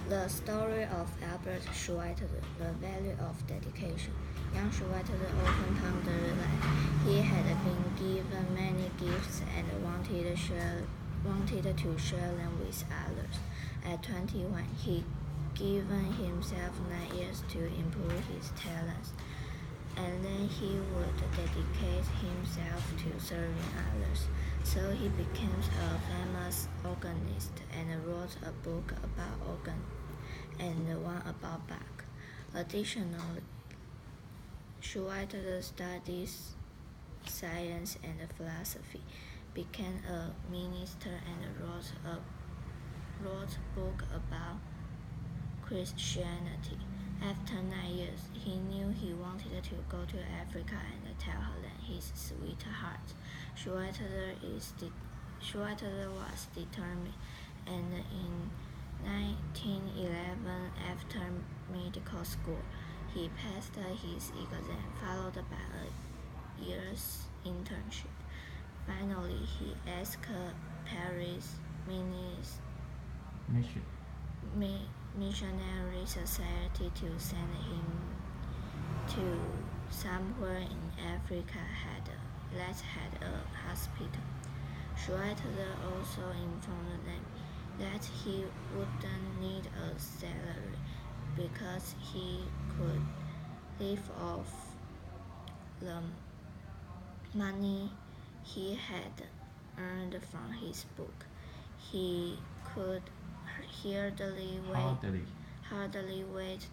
The story of Albert Schweitzer, The Value of Dedication. Young Schweitzer often pondered that he had been given many gifts and wanted to share them with others. At 21, he given himself 9 years to improve his talents, and then he would dedicate himself to serving others. So he became a famous organist and wrote a book about organ and one about Bach. Additionally, Schweitzer studied science and philosophy, became a minister, and wrote a book about Christianity. After 9 years, he knew he wanted to go to Africa and tell Helen his sweetheart. Schweitzer was determined, and in 1911, after medical school, he passed his exam, followed by a year's internship. Finally, he asked Paris Missionary Society to send him to somewhere in Africa that had a hospital. Schweitzer also informed them that he wouldn't need a salary because he could live off the money he had earned from his book. He could hardly wait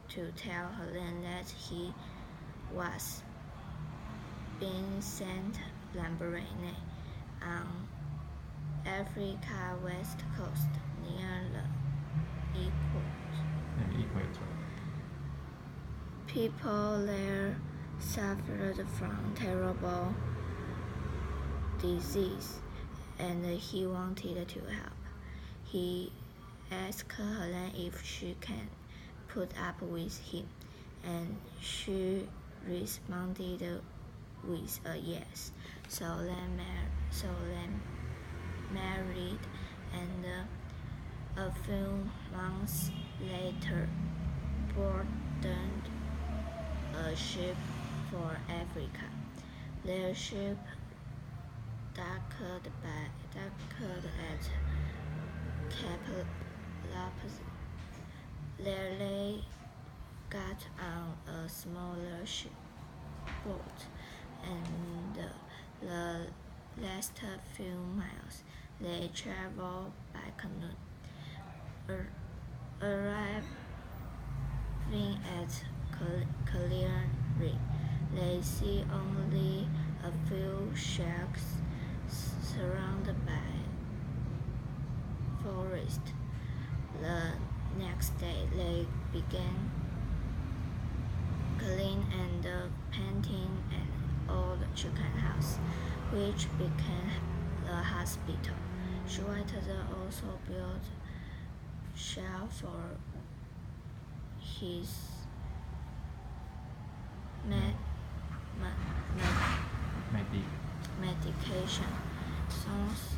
to tell Helen that he was being sent Lamborghini on Africa West Coast near the equator. People there suffered from terrible disease, and he wanted to help. He asked Helen if she can put up with him, and she responded with a yes. So they married, and a few months later boarded a ship for Africa. Their ship docked at Cape Lapis. There they got on a smaller boat, and the last few miles they traveled by canoe. Arriving at Cleary, they see only a few shacks surrounded by forest. The next day they began cleaning and painting an old chicken house, which became the hospital. Schweitzer also built shelves for his medication. Thousands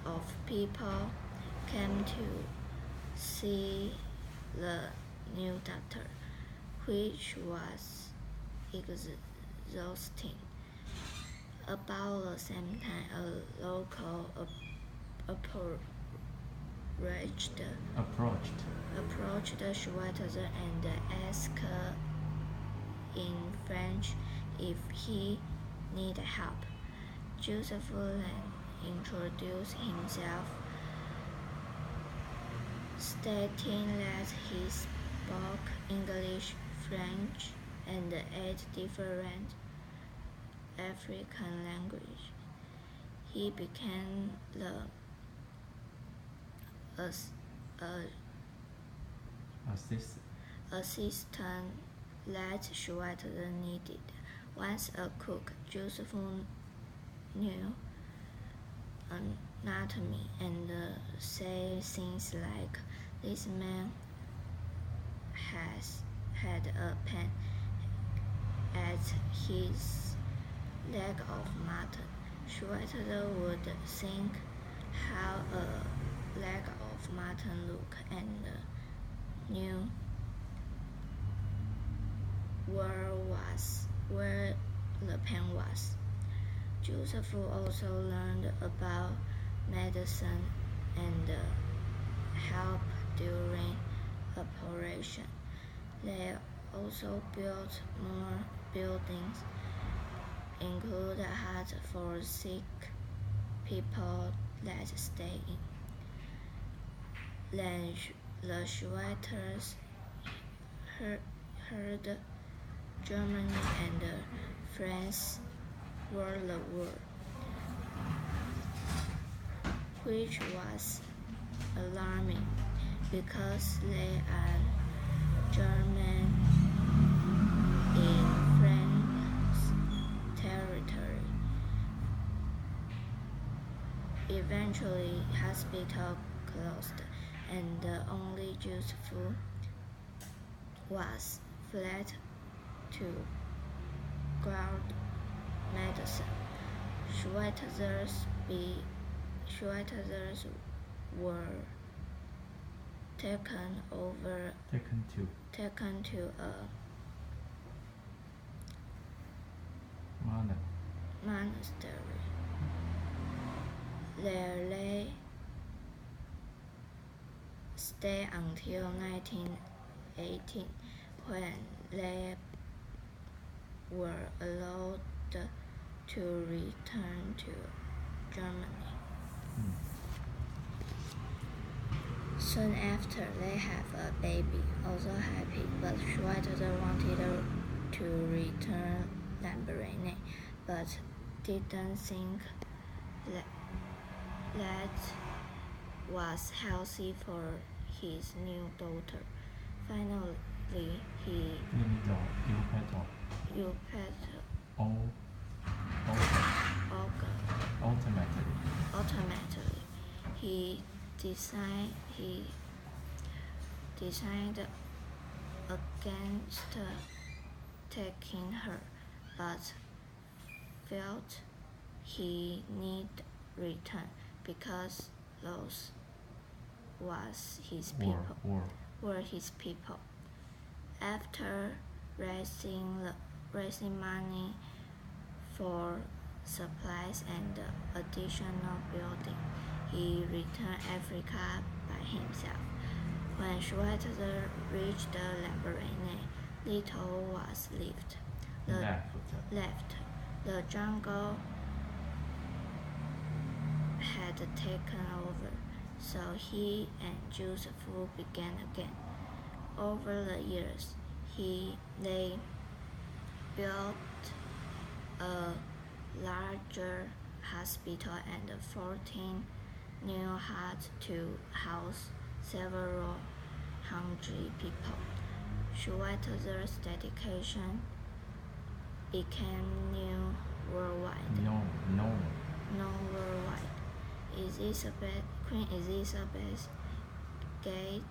of people came to see the new doctor, which was exhausting. About the same time, a local approached Schweitzer and asked in French if he needed help. Joseph introduced himself, stating that he spoke English, French, and 8 different African languages. He became the assistant that Schweitzer needed. Once a cook, Joseph knew anatomy and said things like, "This man had a pain at his leg of mutton." Schweitzer would think how a leg of of Martin look and knew where the pen was. Joseph also learned about medicine and help during operation. They also built more buildings, include a hut for sick people that stay in. Then the Schweiters heard Germany and France were the war, which was alarming because they are German in French territory. Eventually, hospital closed, and the only useful was fled to guard medicine. Schweiters were taken to a monastery. There they stayed until 1918, when they were allowed to return to Germany. Soon after, they have a baby, also happy, but Schweitzer wanted to return Lamborghini, but didn't think that was healthy for his new daughter. Finally, he ultimately he decided against taking her, but felt he need return because those were his people. After raising money for supplies and additional building, he returned Africa by himself. When Schweitzer reached Lamborghini, little was left. The jungle had taken over, so he and Joseph began again. Over the years, they built a larger hospital and 14 new huts to house several hundred people. Schweitzer's dedication became known worldwide. Queen Elizabeth gave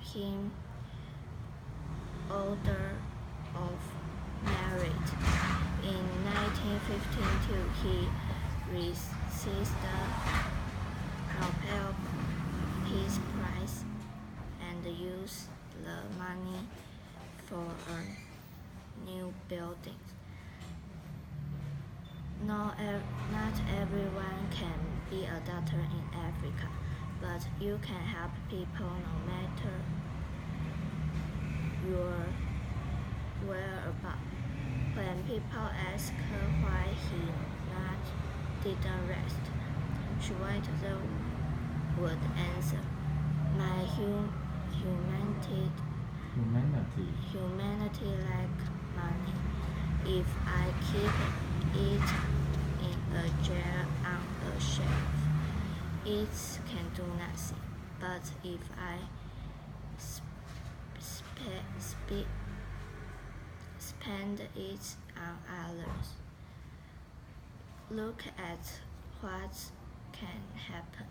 him order of merit. In 1952, he received the Nobel Peace Prize and used the money for a new building. Not everyone can be a doctor in Africa, but you can help people no matter your whereabouts. When people ask why he didn't rest, Schweitzer would answer, "My humanity like money. If I keep it in a jar on a shelf, it can do nothing. But if I spend it on others, look at what can happen."